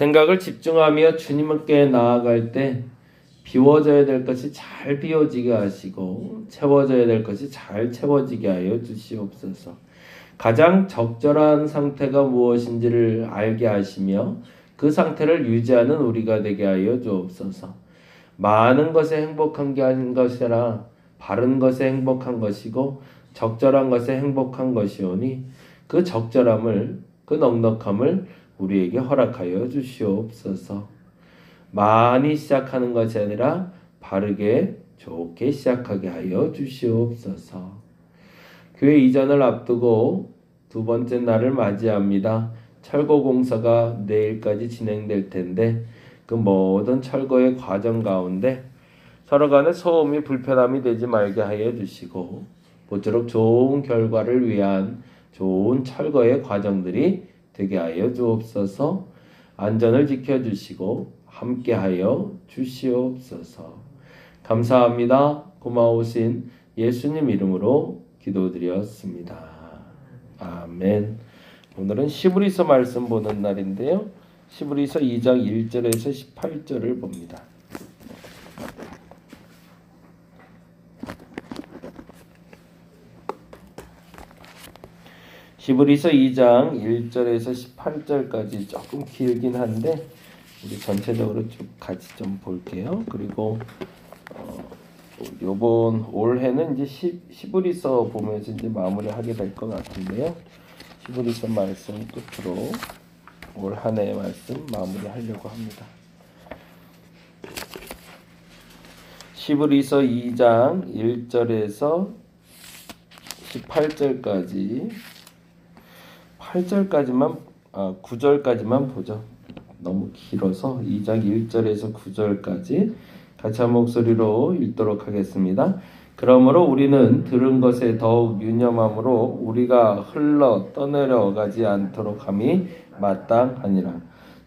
생각을 집중하며 주님께 나아갈 때 비워져야 될 것이 잘 비워지게 하시고 채워져야 될 것이 잘 채워지게 하여 주시옵소서. 가장 적절한 상태가 무엇인지를 알게 하시며 그 상태를 유지하는 우리가 되게 하여 주옵소서. 많은 것에 행복한 게 아닌 것이라 바른 것에 행복한 것이고 적절한 것에 행복한 것이오니 그 적절함을 그 넉넉함을 우리에게 허락하여 주시옵소서. 많이 시작하는 것이 아니라 바르게 좋게 시작하게 하여 주시옵소서. 교회 이전을 앞두고 두 번째 날을 맞이합니다. 철거 공사가 내일까지 진행될 텐데 그 모든 철거의 과정 가운데 서로 간에 소음이 불편함이 되지 말게 하여 주시고 모쪼록 좋은 결과를 위한 좋은 철거의 과정들이 되게 하여 주옵소서. 안전을 지켜주시고 함께하여 주시옵소서. 감사합니다. 고마우신 예수님 이름으로 기도드렸습니다. 아멘. 오늘은 시브리서 말씀 보는 날인데요. 시브리서 2장 1절에서 18절을 봅니다. 시브리서 2장 1절에서 18절까지 조금 길긴 한데 우리 전체적으로 쭉 같이 좀 볼게요. 그리고 요번 올해는 이제 시브리서 보면서 이제 마무리하게 될 것 같은데요. 시브리서 말씀 끝으로 올 한 해의 말씀 마무리하려고 합니다. 시브리서 2장 1절에서 18절까지 9절까지만 보죠. 너무 길어서 2장 1절에서 9절까지 같이 한 목소리로 읽도록 하겠습니다. 그러므로 우리는 들은 것에 더욱 유념함으로 우리가 흘러 떠내려가지 않도록 함이 마땅하니라.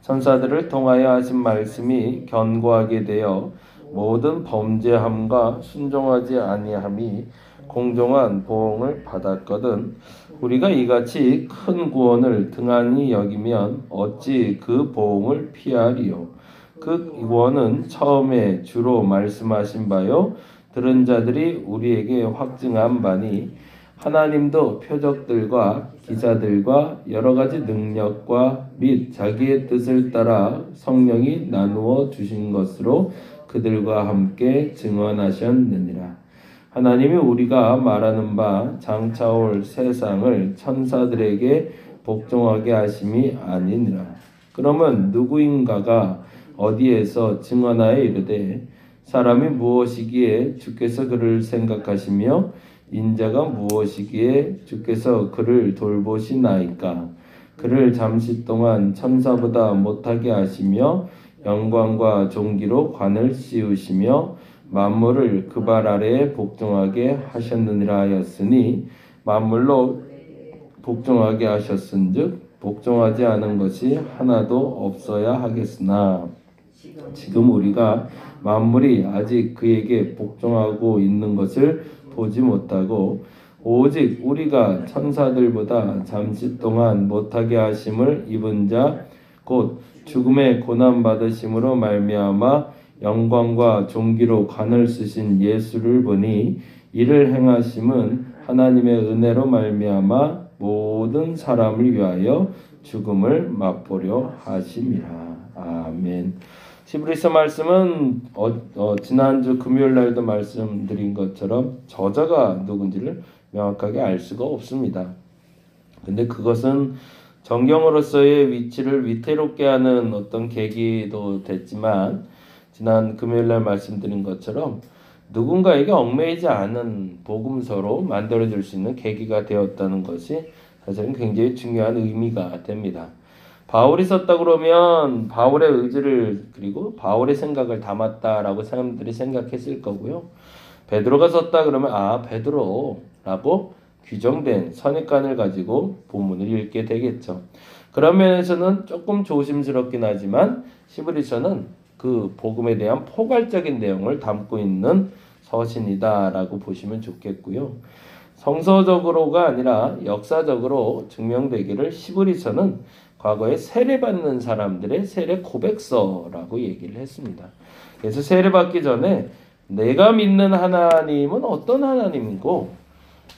천사들을 통하여 하신 말씀이 견고하게 되어 모든 범죄함과 순종하지 아니함이 공정한 보응을 받았거든. 우리가 이같이 큰 구원을 등한히 여기면 어찌 그 보응을 피하리요. 그 구원은 처음에 주로 말씀하신 바요 들은 자들이 우리에게 확증한 바니 하나님도 표적들과 기사들과 여러 가지 능력과 및 자기의 뜻을 따라 성령이 나누어 주신 것으로 그들과 함께 증언하셨느니라. 하나님이 우리가 말하는 바 장차올 세상을 천사들에게 복종하게 하심이 아니니라. 그러면 누구인가가 어디에서 증언하여 이르되 사람이 무엇이기에 주께서 그를 생각하시며 인자가 무엇이기에 주께서 그를 돌보시나이까. 그를 잠시 동안 천사보다 못하게 하시며 영광과 존귀로 관을 씌우시며 만물을 그 발 아래에 복종하게 하셨느니라 하였으니 만물로 복종하게 하셨은즉 복종하지 않은 것이 하나도 없어야 하겠으나 지금 우리가 만물이 아직 그에게 복종하고 있는 것을 보지 못하고 오직 우리가 천사들보다 잠시 동안 못하게 하심을 입은 자 곧 죽음의 고난 받으심으로 말미암아 영광과 존귀로 관을 쓰신 예수를 보니 이를 행하심은 하나님의 은혜로 말미암아 모든 사람을 위하여 죽음을 맛보려 하심이라. 아멘. 시브리서 말씀은 지난주 금요일 날도 말씀드린 것처럼 저자가 누군지를 명확하게 알 수가 없습니다. 근데 그것은 정경으로서의 위치를 위태롭게 하는 어떤 계기도 됐지만 지난 금요일 날 말씀드린 것처럼 누군가에게 얽매이지 않은 복음서로 만들어질 수 있는 계기가 되었다는 것이 사실은 굉장히 중요한 의미가 됩니다. 바울이 썼다 그러면 바울의 의지를 그리고 바울의 생각을 담았다라고 사람들이 생각했을 거고요. 베드로가 썼다 그러면 베드로라고 규정된 선입관을 가지고 본문을 읽게 되겠죠. 그런 면에서는 조금 조심스럽긴 하지만 시브리서는 그 복음에 대한 포괄적인 내용을 담고 있는 서신이다라고 보시면 좋겠고요. 성서적으로가 아니라 역사적으로 증명되기를 시브리서는 과거에 세례받는 사람들의 세례 고백서라고 얘기를 했습니다. 그래서 세례받기 전에 내가 믿는 하나님은 어떤 하나님이고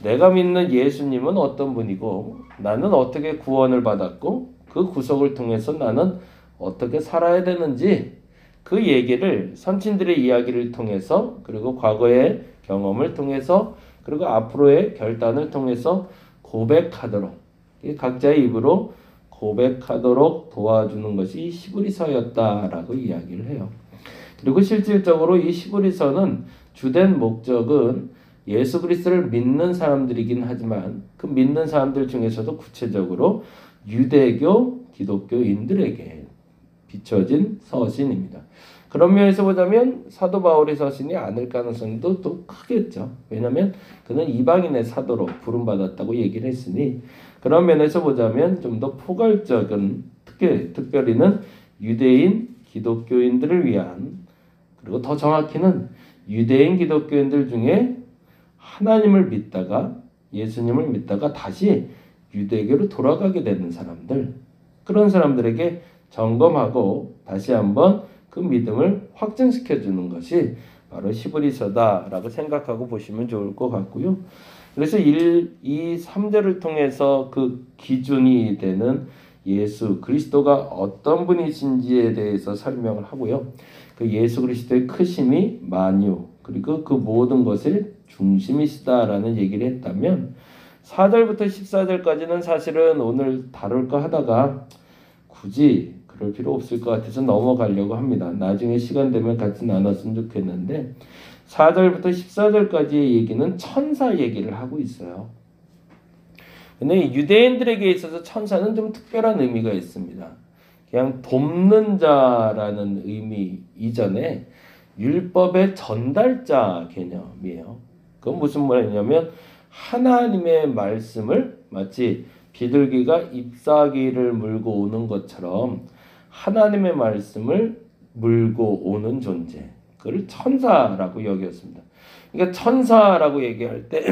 내가 믿는 예수님은 어떤 분이고 나는 어떻게 구원을 받았고 그 구속을 통해서 나는 어떻게 살아야 되는지 그 얘기를 선친들의 이야기를 통해서 그리고 과거의 경험을 통해서 그리고 앞으로의 결단을 통해서 고백하도록 각자의 입으로 고백하도록 도와주는 것이 시브리서였다라고 이야기를 해요. 그리고 실질적으로 이 시브리서는 주된 목적은 예수 그리스도를 믿는 사람들이긴 하지만 그 믿는 사람들 중에서도 구체적으로 유대교 기독교인들에게 비춰진 서신입니다. 그런 면에서 보자면 사도 바울의 서신이 아닐 가능성도 또 크겠죠. 왜냐하면 그는 이방인의 사도로 부름받았다고 얘기를 했으니 그런 면에서 보자면 좀 더 포괄적인 특별히는 유대인 기독교인들을 위한 그리고 더 정확히는 유대인 기독교인들 중에 하나님을 믿다가 예수님을 믿다가 다시 유대교로 돌아가게 되는 사람들 그런 사람들에게 점검하고 다시 한번 그 믿음을 확증시켜 주는 것이 바로 시브리서다라고 생각하고 보시면 좋을 것 같고요. 그래서 1, 2, 3절을 통해서 그 기준이 되는 예수 그리스도가 어떤 분이신지에 대해서 설명을 하고요. 그 예수 그리스도의 크심이 만유 그리고 그 모든 것의 중심이시다라는 얘기를 했다면 4절부터 14절까지는 사실은 오늘 다룰까 하다가 굳이 그럴 필요 없을 것 같아서 넘어가려고 합니다. 나중에 시간 되면 같이 나눴으면 좋겠는데 4절부터 14절까지의 얘기는 천사 얘기를 하고 있어요. 근데 유대인들에게 있어서 천사는 좀 특별한 의미가 있습니다. 그냥 돕는 자라는 의미 이전에 율법의 전달자 개념이에요. 그건 무슨 말이냐면 하나님의 말씀을 마치 비둘기가 잎사귀를 물고 오는 것처럼 하나님의 말씀을 물고 오는 존재. 그걸 천사라고 여겼습니다. 그러니까 천사라고 얘기할 때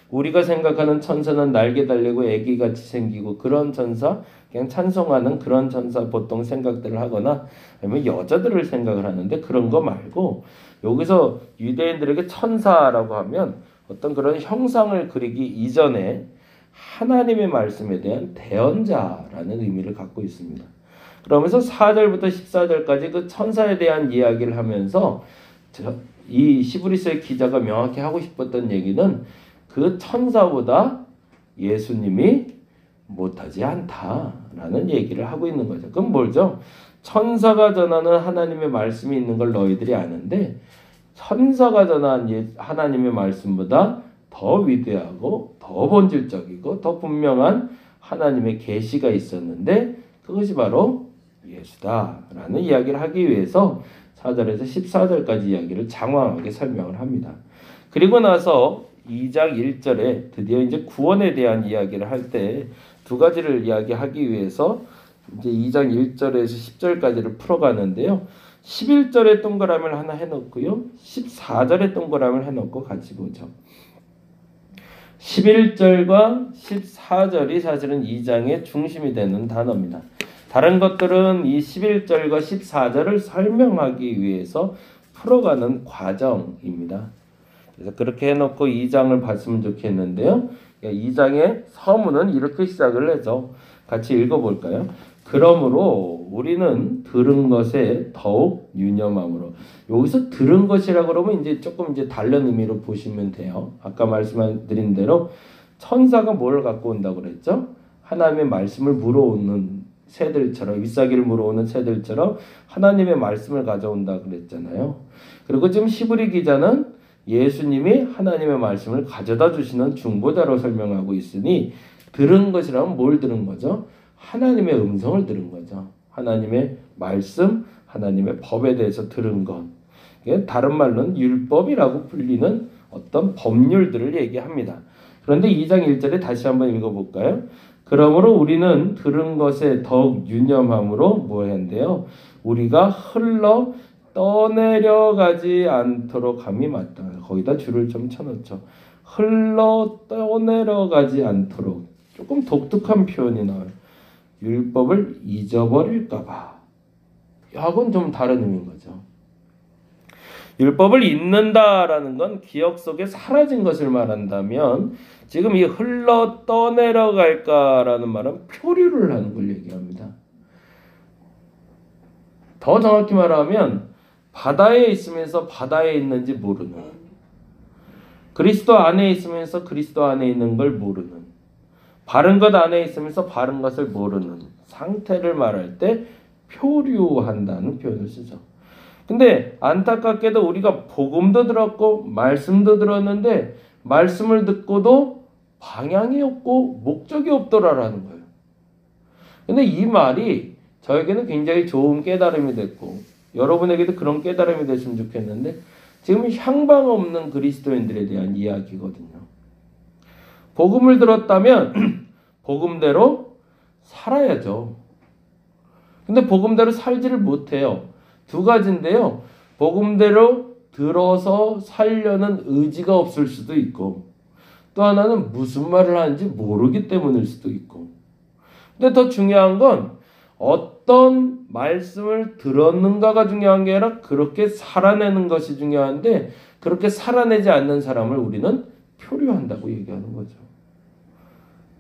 우리가 생각하는 천사는 날개 달리고 애기같이 생기고 그런 천사, 그냥 찬송하는 그런 천사 보통 생각들을 하거나 아니면 여자들을 생각을 하는데 그런 거 말고 여기서 유대인들에게 천사라고 하면 어떤 그런 형상을 그리기 이전에 하나님의 말씀에 대한 대언자라는 의미를 갖고 있습니다. 그러면서 4절부터 14절까지 그 천사에 대한 이야기를 하면서 이 시브리서의 기자가 명확히 하고 싶었던 얘기는 그 천사보다 예수님이 못하지 않다라는 얘기를 하고 있는 거죠. 그럼 뭐죠? 천사가 전하는 하나님의 말씀이 있는 걸 너희들이 아는데 천사가 전한 하나님의 말씀보다 더 위대하고 더 본질적이고 더 분명한 하나님의 계시가 있었는데 그것이 바로 예수다라는 이야기를 하기 위해서 4절에서 14절까지 이야기를 장황하게 설명을 합니다. 그리고 나서 2장 1절에 드디어 이제 구원에 대한 이야기를 할 때 두 가지를 이야기하기 위해서 이제 2장 1절에서 10절까지를 풀어가는데요. 11절에 동그라미를 하나 해놓고요. 14절에 동그라미를 해놓고 같이 보죠. 11절과 14절이 사실은 2장의 중심이 되는 단어입니다. 다른 것들은 이 11절과 14절을 설명하기 위해서 풀어가는 과정입니다. 그래서 그렇게 해놓고 2장을 봤으면 좋겠는데요. 2장의 서문은 이렇게 시작을 해서 같이 읽어볼까요? 그러므로 우리는 들은 것에 더욱 유념함으로. 여기서 들은 것이라 그러면 이제 조금 다른 의미로 보시면 돼요. 아까 말씀드린 대로 천사가 뭘 갖고 온다고 그랬죠? 하나님의 말씀을 물어오는 새들처럼 잎사귀를 물어오는 새들처럼 하나님의 말씀을 가져온다 그랬잖아요. 그리고 지금 시브리 기자는 예수님이 하나님의 말씀을 가져다 주시는 중보자로 설명하고 있으니 들은 것이라면 뭘 들은 거죠? 하나님의 음성을 들은 거죠. 하나님의 말씀, 하나님의 법에 대해서 들은 것. 다른 말로는 율법이라고 불리는 어떤 법률들을 얘기합니다. 그런데 2장 1절에 다시 한번 읽어볼까요? 그러므로 우리는 들은 것에 더욱 유념함으로 뭐 한대요? 우리가 흘러 떠내려가지 않도록 함이 마땅하다. 거기다 줄을 좀 쳐놓죠. 흘러 떠내려가지 않도록. 조금 독특한 표현이 나와요. 율법을 잊어버릴까봐. 이하고는 좀 다른 의미인 거죠. 율법을 잊는다라는 건 기억 속에 사라진 것을 말한다면 지금 이 흘러 떠내려갈까라는 말은 표류를 하는 걸 얘기합니다. 더 정확히 말하면 바다에 있으면서 바다에 있는지 모르는, 그리스도 안에 있으면서 그리스도 안에 있는 걸 모르는, 바른 것 안에 있으면서 바른 것을 모르는 상태를 말할 때 표류한다는 표현을 쓰죠. 근데 안타깝게도 우리가 복음도 들었고 말씀도 들었는데 말씀을 듣고도 방향이 없고 목적이 없더라라는 거예요. 근데 이 말이 저에게는 굉장히 좋은 깨달음이 됐고 여러분에게도 그런 깨달음이 됐으면 좋겠는데 지금 향방 없는 그리스도인들에 대한 이야기거든요. 복음을 들었다면 복음대로 살아야죠. 근데 복음대로 살지를 못해요. 두 가지인데요. 복음대로 들어서 살려는 의지가 없을 수도 있고 또 하나는 무슨 말을 하는지 모르기 때문일 수도 있고. 근데 더 중요한 건 어떤 말씀을 들었는가가 중요한 게 아니라 그렇게 살아내는 것이 중요한데 그렇게 살아내지 않는 사람을 우리는 표류한다고 얘기하는 거죠.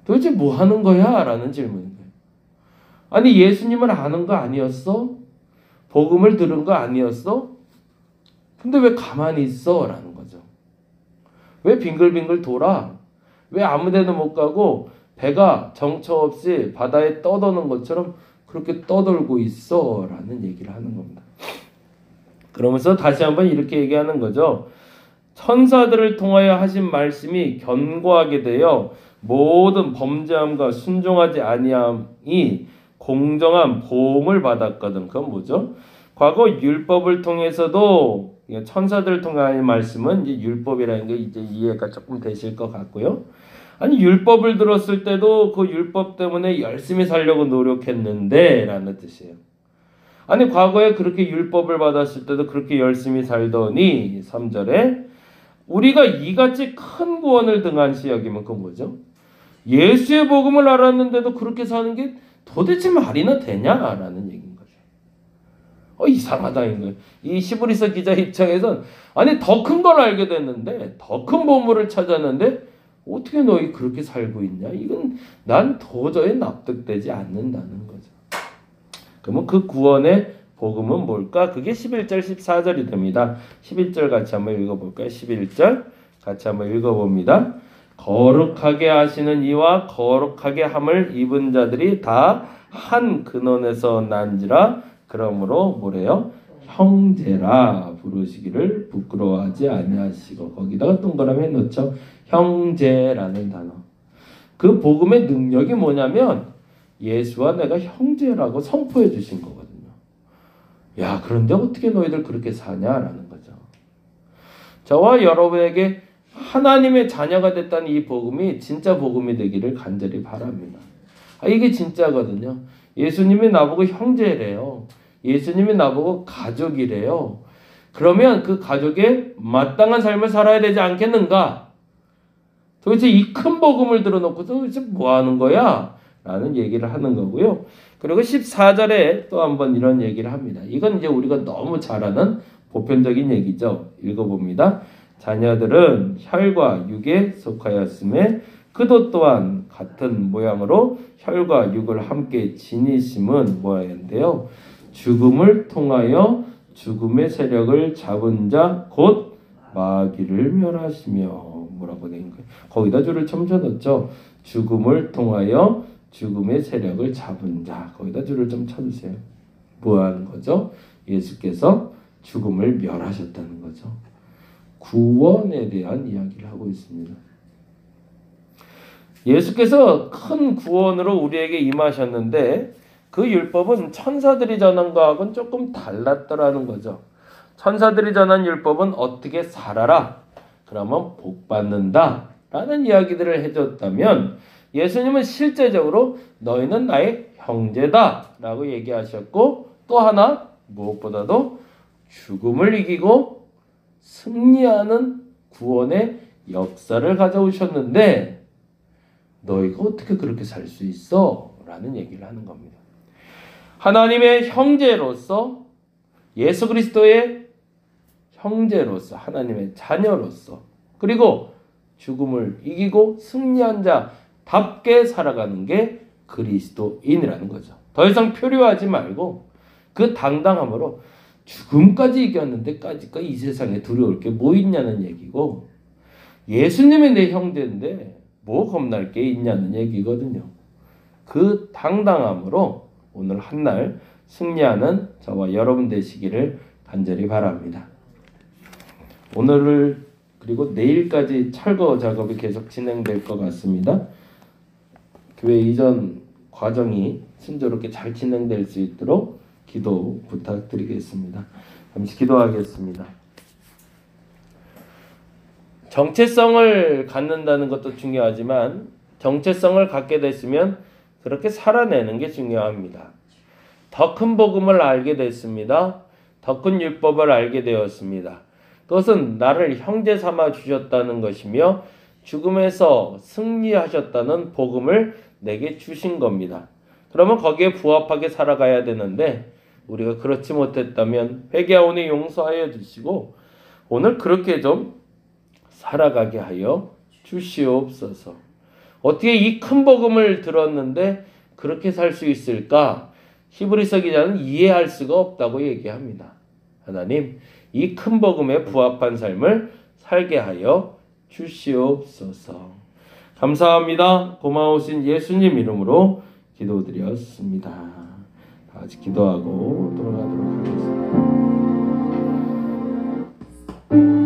도대체 뭐 하는 거야? 라는 질문인 거예요. 아니 예수님을 아는 거 아니었어? 복음을 들은 거 아니었어? 근데 왜 가만히 있어? 라는 거죠. 왜 빙글빙글 돌아? 왜 아무 데도 못 가고 배가 정처 없이 바다에 떠도는 것처럼 그렇게 떠돌고 있어? 라는 얘기를 하는 겁니다. 그러면서 다시 한번 이렇게 얘기하는 거죠. 천사들을 통하여 하신 말씀이 견고하게 되어 모든 범죄함과 순종하지 아니함이 공정한 보응을 받았거든. 그건 뭐죠? 과거 율법을 통해서도 천사들을 통한 말씀은 이제 율법이라는 게 이제 이해가 조금 되실 것 같고요. 아니 율법을 들었을 때도 그 율법 때문에 열심히 살려고 노력했는데 라는 뜻이에요. 아니 과거에 그렇게 율법을 받았을 때도 그렇게 열심히 살더니 3절에 우리가 이같이 큰 구원을 등한시 여기면 그건 뭐죠? 예수의 복음을 알았는데도 그렇게 사는 게 도대체 말이나 되냐라는 얘기인 거죠. 이상하다 이거. 이 시브리서 기자 입장에선 아니 더 큰 걸 알게 됐는데 더 큰 보물을 찾았는데 어떻게 너희 그렇게 살고 있냐? 이건 난 도저히 납득되지 않는다는 거죠. 그러면 그 구원의 복음은 뭘까? 그게 11절 14절이 됩니다. 11절 같이 한번 읽어볼까요? 11절 같이 한번 읽어봅니다. 거룩하게 하시는 이와 거룩하게 함을 입은 자들이 다 한 근원에서 난지라. 그러므로 뭐래요? 형제라 부르시기를 부끄러워하지 아니하시고 거기다가 동그라미 해놓죠. 형제라는 단어. 그 복음의 능력이 뭐냐면 예수와 내가 형제라고 선포해 주신 거거든요. 야, 그런데 어떻게 너희들 그렇게 사냐라는 거죠. 저와 여러분에게 하나님의 자녀가 됐다는 이 복음이 진짜 복음이 되기를 간절히 바랍니다. 이게 진짜거든요. 예수님이 나보고 형제래요. 예수님이 나보고 가족이래요. 그러면 그 가족에 마땅한 삶을 살아야 되지 않겠는가? 도대체 이 큰 복음을 들어놓고 도대체 뭐 하는 거야? 라는 얘기를 하는 거고요. 그리고 14절에 또 한번 이런 얘기를 합니다. 이건 이제 우리가 너무 잘 아는 보편적인 얘기죠. 읽어봅니다. 자녀들은 혈과 육에 속하였음에 그도 또한 같은 모양으로 혈과 육을 함께 지니심은 뭐였는데요? 죽음을 통하여 죽음의 세력을 잡은 자 곧 마귀를 멸하시며 뭐라고 된 거예요? 거기다 줄을 쳐넣었죠. 죽음을 통하여 죽음의 세력을 잡은 자. 거기다 줄을 좀 쳐주세요. 뭐 하는 거죠? 예수께서 죽음을 멸하셨다는 거죠. 구원에 대한 이야기를 하고 있습니다. 예수께서 큰 구원으로 우리에게 임하셨는데 그 율법은 천사들이 전한 거하고는 조금 달랐더라는 거죠. 천사들이 전한 율법은 어떻게 살아라. 그러면 복 받는다. 라는 이야기들을 해줬다면 예수님은 실제적으로 너희는 나의 형제다. 라고 얘기하셨고 또 하나 무엇보다도 죽음을 이기고 승리하는 구원의 역사를 가져오셨는데 너희가 어떻게 그렇게 살 수 있어? 라는 얘기를 하는 겁니다. 하나님의 형제로서, 예수 그리스도의 형제로서, 하나님의 자녀로서, 그리고 죽음을 이기고 승리한 자답게 살아가는 게 그리스도인이라는 거죠. 더 이상 표류하지 말고 그 당당함으로 죽음까지 이겼는데까지 이 세상에 두려울 게 뭐 있냐는 얘기고, 예수님이 내 형제인데 뭐 겁날 게 있냐는 얘기거든요. 그 당당함으로 오늘 한날 승리하는 저와 여러분 되시기를 간절히 바랍니다. 오늘을 그리고 내일까지 철거 작업이 계속 진행될 것 같습니다. 교회 이전 과정이 순조롭게 잘 진행될 수 있도록 기도 부탁드리겠습니다. 잠시 기도하겠습니다. 정체성을 갖는다는 것도 중요하지만 정체성을 갖게 됐으면 그렇게 살아내는 게 중요합니다. 더 큰 복음을 알게 됐습니다. 더 큰 율법을 알게 되었습니다. 그것은 나를 형제 삼아 주셨다는 것이며 죽음에서 승리하셨다는 복음을 내게 주신 겁니다. 그러면 거기에 부합하게 살아가야 되는데 우리가 그렇지 못했다면 회개하오니 용서하여 주시고 오늘 그렇게 좀 살아가게 하여 주시옵소서. 어떻게 이 큰 복음을 들었는데 그렇게 살 수 있을까? 히브리서 기자는 이해할 수가 없다고 얘기합니다. 하나님, 이 큰 복음에 부합한 삶을 살게 하여 주시옵소서. 감사합니다. 고마우신 예수님 이름으로 기도드렸습니다. 다 같이 기도하고 돌아가도록 하겠습니다.